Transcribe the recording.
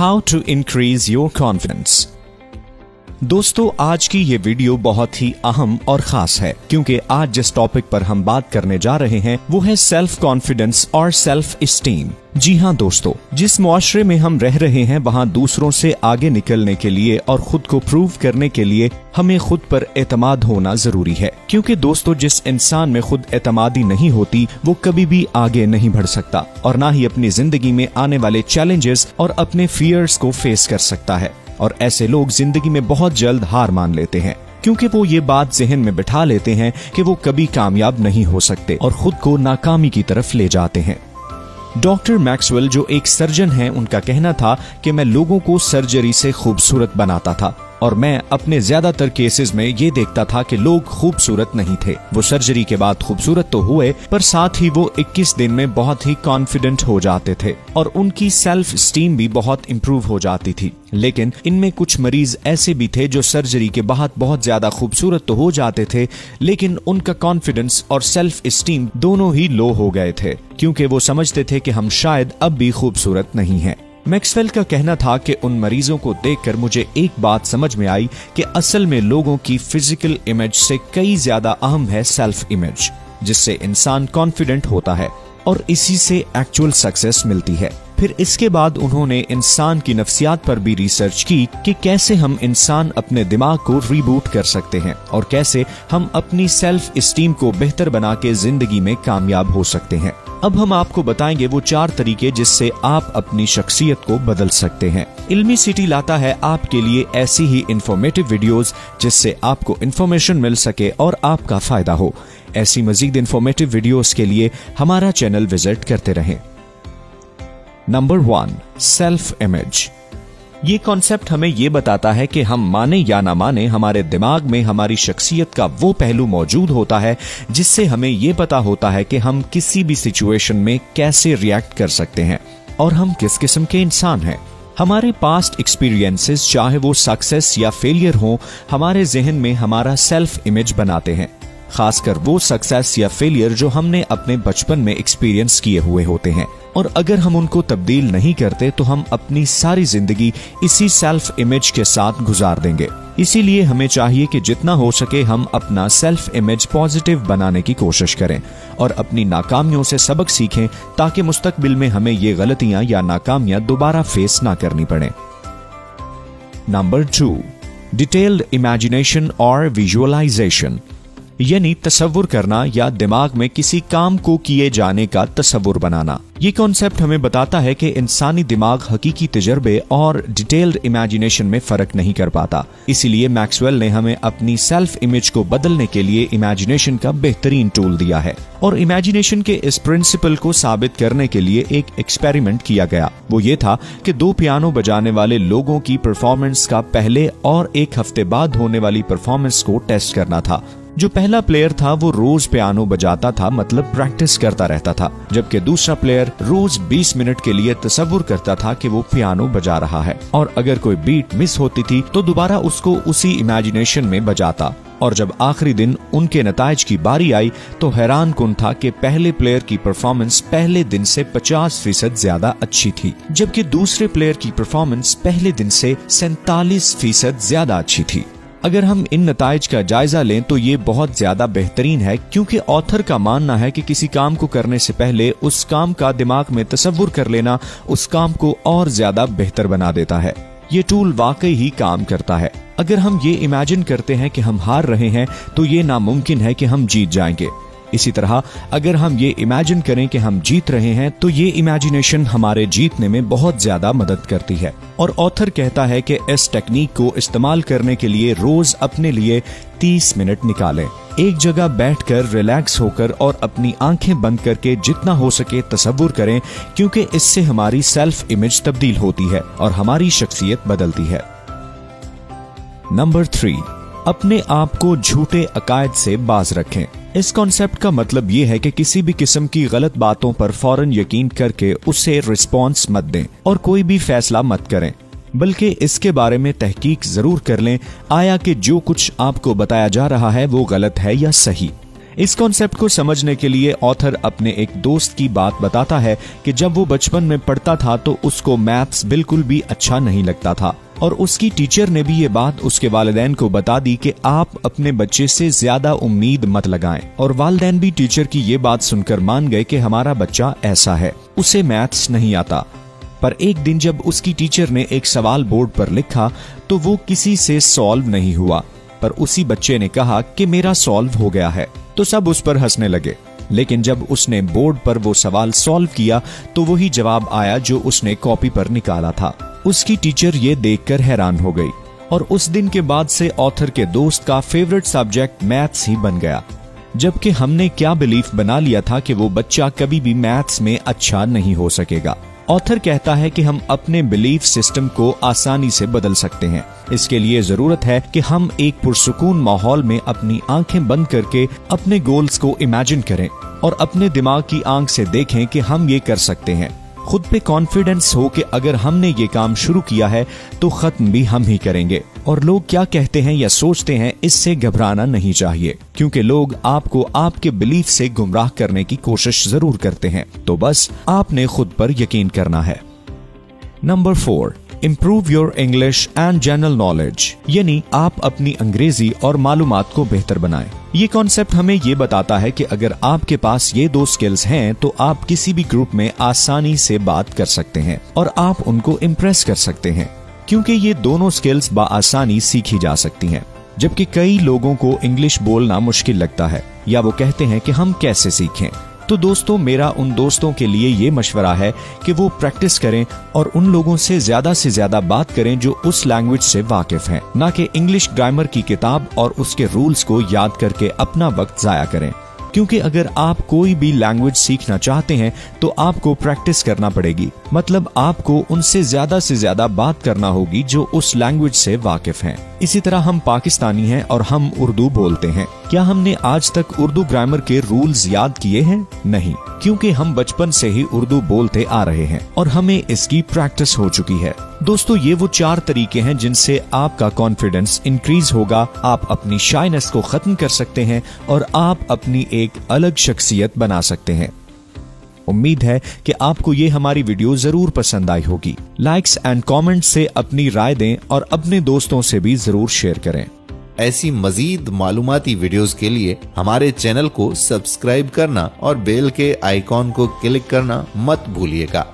How to increase your confidence. दोस्तों, आज की ये वीडियो बहुत ही अहम और खास है क्योंकि आज जिस टॉपिक पर हम बात करने जा रहे हैं वो है सेल्फ कॉन्फिडेंस और सेल्फ स्टीम। जी हाँ दोस्तों, जिस मुआशरे में हम रह रहे हैं वहाँ दूसरों से आगे निकलने के लिए और खुद को प्रूव करने के लिए हमें खुद पर एतमाद होना जरूरी है, क्योंकि दोस्तों जिस इंसान में खुद एतमादी नहीं होती वो कभी भी आगे नहीं बढ़ सकता और ना ही अपनी जिंदगी में आने वाले चैलेंजेस और अपने फियर्स को फेस कर सकता है। और ऐसे लोग जिंदगी में बहुत जल्द हार मान लेते हैं क्योंकि वो ये बात जहन में बिठा लेते हैं कि वो कभी कामयाब नहीं हो सकते और खुद को नाकामी की तरफ ले जाते हैं। डॉक्टर मैक्सवेल जो एक सर्जन हैं, उनका कहना था कि मैं लोगों को सर्जरी से खूबसूरत बनाता था और मैं अपने ज्यादातर केसेस में ये देखता था कि लोग खूबसूरत नहीं थे। वो सर्जरी के बाद खूबसूरत तो हुए पर साथ ही वो 21 दिन में बहुत ही कॉन्फिडेंट हो जाते थे और उनकी सेल्फ स्टीम भी बहुत इम्प्रूव हो जाती थी। लेकिन इनमें कुछ मरीज ऐसे भी थे जो सर्जरी के बाद बहुत ज्यादा खूबसूरत तो हो जाते थे लेकिन उनका कॉन्फिडेंस और सेल्फ स्टीम दोनों ही लो हो गए थे क्योंकि वो समझते थे कि हम शायद अब भी खूबसूरत नहीं हैं। मैक्सवेल का कहना था कि उन मरीजों को देखकर मुझे एक बात समझ में आई कि असल में लोगों की फिजिकल इमेज से कई ज्यादा अहम है सेल्फ इमेज, जिससे इंसान कॉन्फिडेंट होता है और इसी से एक्चुअल सक्सेस मिलती है। फिर इसके बाद उन्होंने इंसान की नफ्सियात पर भी रिसर्च की कि कैसे हम इंसान अपने दिमाग को रीबूट कर सकते हैं और कैसे हम अपनी सेल्फ स्टीम को बेहतर बना के जिंदगी में कामयाब हो सकते हैं। अब हम आपको बताएंगे वो 4 तरीके जिससे आप अपनी शख्सियत को बदल सकते हैं। इल्मी सिटी लाता है आपके लिए ऐसी ही इंफॉर्मेटिव वीडियोस जिससे आपको इंफॉर्मेशन मिल सके और आपका फायदा हो। ऐसी मजीद इंफॉर्मेटिव वीडियोस के लिए हमारा चैनल विजिट करते रहें। Number 1, self image. ये कॉन्सेप्ट हमें ये बताता है कि हम माने या ना माने हमारे दिमाग में हमारी शख्सियत का वो पहलू मौजूद होता है जिससे हमें ये पता होता है कि हम किसी भी सिचुएशन में कैसे रिएक्ट कर सकते हैं और हम किस किस्म के इंसान हैं। हमारे पास्ट एक्सपीरियंसेस, चाहे वो सक्सेस या फेलियर हो, हमारे जहन में हमारा सेल्फ इमेज बनाते हैं, खासकर वो सक्सेस या फेलियर जो हमने अपने बचपन में एक्सपीरियंस किए हुए होते हैं। और अगर हम उनको तब्दील नहीं करते तो हम अपनी सारी जिंदगी इसी सेल्फ इमेज के साथ गुजार देंगे। इसीलिए हमें चाहिए कि जितना हो सके हम अपना सेल्फ इमेज पॉजिटिव बनाने की कोशिश करें और अपनी नाकामियों से सबक सीखें ताकि मुस्तकबिल में हमें ये गलतियां या नाकामियां दोबारा फेस ना करनी पड़े। नंबर 2, डिटेल्ड इमेजिनेशन और विजुअलाइजेशन, यानी तसव्वुर करना या दिमाग में किसी काम को किए जाने का तसव्वुर बनाना। ये कॉन्सेप्ट हमें बताता है कि इंसानी दिमाग हकीकी तजर्बे और डिटेल्ड इमेजिनेशन में फर्क नहीं कर पाता। इसीलिए मैक्सवेल ने हमें अपनी सेल्फ इमेज को बदलने के लिए इमेजिनेशन का बेहतरीन टूल दिया है और इमेजिनेशन के इस प्रिंसिपल को साबित करने के लिए एक एक्सपेरिमेंट किया गया। वो ये था कि 2 पियानो बजाने वाले लोगों की परफॉर्मेंस का पहले और 1 हफ्ते बाद होने वाली परफॉर्मेंस को टेस्ट करना था। जो पहला प्लेयर था वो रोज पियानो बजाता था, मतलब प्रैक्टिस करता रहता था, जबकि दूसरा प्लेयर रोज 20 मिनट के लिए तसव्वुर करता था कि वो पियानो बजा रहा है और अगर कोई बीट मिस होती थी तो दोबारा उसको उसी इमेजिनेशन में बजाता। और जब आखिरी दिन उनके नताइज की बारी आई तो हैरान कुन था कि पहले प्लेयर की परफॉर्मेंस पहले दिन से 50% ज्यादा अच्छी थी, जबकि दूसरे प्लेयर की परफॉर्मेंस पहले दिन से 47% ज्यादा अच्छी थी। अगर हम इन नताइज का जायजा लें तो ये बहुत ज्यादा बेहतरीन है क्योंकि ऑथर का मानना है कि किसी काम को करने से पहले उस काम का दिमाग में तसव्वुर कर लेना उस काम को और ज्यादा बेहतर बना देता है। ये टूल वाकई ही काम करता है। अगर हम ये इमेजिन करते हैं कि हम हार रहे हैं तो ये नामुमकिन है कि हम जीत जाएंगे। इसी तरह अगर हम ये इमेजिन करें कि हम जीत रहे हैं तो ये इमेजिनेशन हमारे जीतने में बहुत ज्यादा मदद करती है। और ऑथर कहता है कि इस टेक्निक को इस्तेमाल करने के लिए रोज अपने लिए 30 मिनट निकालें, एक जगह बैठकर रिलैक्स होकर और अपनी आंखें बंद करके जितना हो सके तसव्वुर करें, क्योंकि इससे हमारी सेल्फ इमेज तब्दील होती है और हमारी शख्सियत बदलती है। नंबर 3, अपने आप को झूठे अकायद से बाज रखें। इस कॉन्सेप्ट का मतलब ये है कि किसी भी किस्म की गलत बातों पर फौरन यकीन करके उससे रिस्पॉन्स मत दें और कोई भी फैसला मत करें, बल्कि इसके बारे में तहकीक जरूर कर लें आया कि जो कुछ आपको बताया जा रहा है वो गलत है या सही। इस कॉन्सेप्ट को समझने के लिए ऑथर अपने एक दोस्त की बात बताता है कि जब वो बचपन में पढ़ता था तो उसको मैथ्स बिल्कुल भी अच्छा नहीं लगता था और उसकी टीचर ने भी ये बात उसके वालिदैन को बता दी कि आप अपने बच्चे से ज्यादा उम्मीद मत लगाएं। और वालिदैन भी टीचर की ये बात सुनकर मान गए कि हमारा बच्चा ऐसा है, उसे मैथ्स नहीं आता। पर एक दिन जब उसकी टीचर ने एक सवाल बोर्ड पर लिखा तो वो किसी से सॉल्व नहीं हुआ, पर उसी बच्चे ने कहा कि मेरा सॉल्व हो गया है, तो सब उस पर हंसने लगे। लेकिन जब उसने बोर्ड पर वो सवाल सॉल्व किया तो वही जवाब आया जो उसने कॉपी पर निकाला था। उसकी टीचर ये देखकर हैरान हो गई और उस दिन के बाद से ऑथर के दोस्त का फेवरेट सब्जेक्ट मैथ्स ही बन गया, जबकि हमने क्या बिलीफ बना लिया था कि वो बच्चा कभी भी मैथ्स में अच्छा नहीं हो सकेगा। ऑथर कहता है कि हम अपने बिलीफ सिस्टम को आसानी से बदल सकते हैं। इसके लिए जरूरत है कि हम एक पुरसुकून माहौल में अपनी आंखें बंद करके अपने गोल्स को इमेजिन करें और अपने दिमाग की आंख से देखें कि हम ये कर सकते हैं। खुद पे कॉन्फिडेंस हो कि अगर हमने ये काम शुरू किया है तो खत्म भी हम ही करेंगे। और लोग क्या कहते हैं या सोचते हैं इससे घबराना नहीं चाहिए, क्योंकि लोग आपको आपके बिलीफ से गुमराह करने की कोशिश जरूर करते हैं। तो बस आपने खुद पर यकीन करना है। Number 4, improve your English and general knowledge, यानी आप अपनी अंग्रेजी और मालूमात को बेहतर बनाएं। ये कॉन्सेप्ट हमें ये बताता है कि अगर आपके पास ये 2 स्किल्स हैं तो आप किसी भी ग्रुप में आसानी से बात कर सकते हैं और आप उनको इम्प्रेस कर सकते हैं, क्योंकि ये दोनों स्किल्स बआसानी सीखी जा सकती हैं। जबकि कई लोगों को इंग्लिश बोलना मुश्किल लगता है या वो कहते हैं कि हम कैसे सीखें। तो दोस्तों, मेरा उन दोस्तों के लिए ये मशवरा है कि वो प्रैक्टिस करें और उन लोगों से ज्यादा बात करें जो उस लैंग्वेज से वाकिफ हैं, ना कि इंग्लिश ग्रामर की किताब और उसके रूल्स को याद करके अपना वक्त जाया करें। क्योंकि अगर आप कोई भी लैंग्वेज सीखना चाहते हैं तो आपको प्रैक्टिस करना पड़ेगी, मतलब आपको उनसे ज्यादा बात करना होगी जो उस लैंग्वेज से वाकिफ हैं। इसी तरह हम पाकिस्तानी हैं और हम उर्दू बोलते हैं। क्या हमने आज तक उर्दू ग्रामर के रूल्स याद किए हैं? नहीं, क्योंकि हम बचपन से ही उर्दू बोलते आ रहे हैं और हमें इसकी प्रैक्टिस हो चुकी है। दोस्तों, ये वो 4 तरीके हैं जिनसे आपका कॉन्फिडेंस इंक्रीज होगा, आप अपनी शाइनेस को खत्म कर सकते हैं और आप अपनी एक अलग शख्सियत बना सकते हैं। उम्मीद है कि आपको ये हमारी वीडियो जरूर पसंद आई होगी। लाइक्स एंड कमेंट्स से अपनी राय दें और अपने दोस्तों से भी जरूर शेयर करें। ऐसी मजीद मालूमाती वीडियोस के लिए हमारे चैनल को सब्सक्राइब करना और बेल के आइकॉन को क्लिक करना मत भूलिएगा।